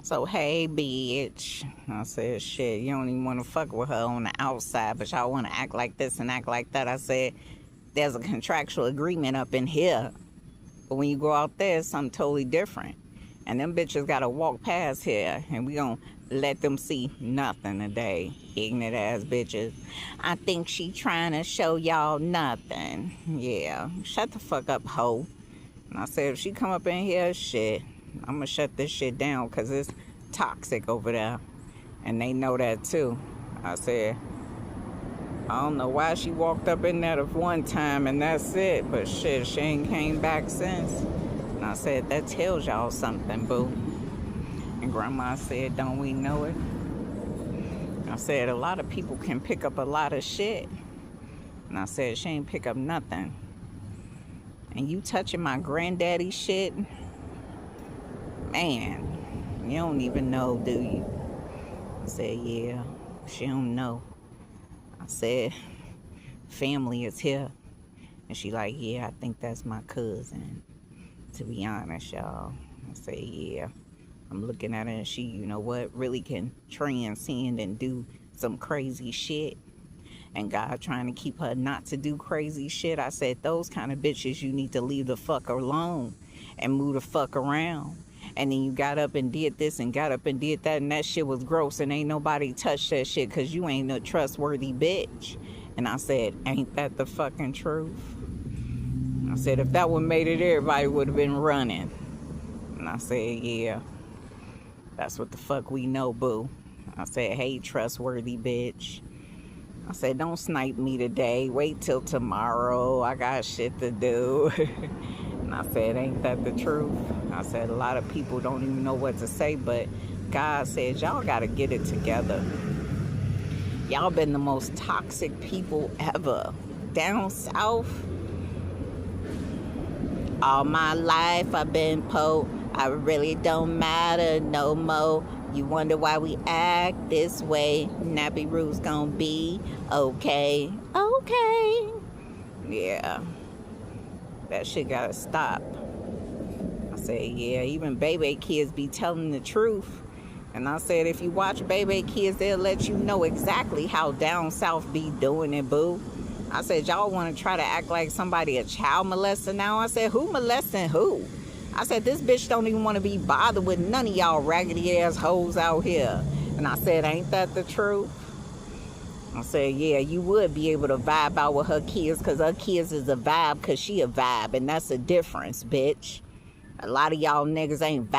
So, hey, bitch. I said, shit, you don't even want to fuck with her on the outside, but y'all want to act like this and act like that. I said, there's a contractual agreement up in here. But when you go out there, it's something totally different. And them bitches got to walk past here, and we going to let them see nothing today. Ignorant ass bitches. I think she trying to show y'all nothing. Yeah, shut the fuck up, hoe. And I said, if she come up in here, shit, I'm gonna shut this shit down because it's toxic over there. And they know that too. I said, I don't know why she walked up in there one time and that's it. But shit, she ain't came back since. And I said, that tells y'all something, boo. And Grandma said, don't we know it? I said, a lot of people can pick up a lot of shit. And I said, she ain't pick up nothing. And you touching my granddaddy shit? Man, you don't even know, do you? I said, yeah, she don't know. I said, family is here. And she like, yeah, I think that's my cousin. To be honest, y'all. I said, yeah. I'm looking at her and she, you know what, really can transcend and do some crazy shit. And God trying to keep her not to do crazy shit. I said, those kind of bitches you need to leave the fuck alone and move the fuck around. And then you got up and did this and got up and did that, and that shit was gross, and ain't nobody touched that shit because you ain't a trustworthy bitch. And I said, ain't that the fucking truth? I said, if that one made it, everybody would have been running. And I said, yeah, that's what the fuck we know, boo. I said, hey, trustworthy bitch. I said, don't snipe me today. Wait till tomorrow. I got shit to do. And I said, ain't that the truth? I said, a lot of people don't even know what to say, but God says, y'all got to get it together. Y'all been the most toxic people ever. Down south, all my life I've been po. I really don't matter no more. You wonder why we act this way. Nappy Root's gonna be okay. Okay. Yeah. That shit gotta stop. I said, yeah, even baby kids be telling the truth. And I said, if you watch baby kids, they'll let you know exactly how down south be doing it, boo. I said, y'all want to try to act like somebody a child molester now? I said, who molesting who? I said, this bitch don't even want to be bothered with none of y'all raggedy ass hoes out here. And I said, ain't that the truth? I said, yeah, you would be able to vibe out with her kids because her kids is a vibe because she a vibe. And that's a difference, bitch. A lot of y'all niggas ain't vibe.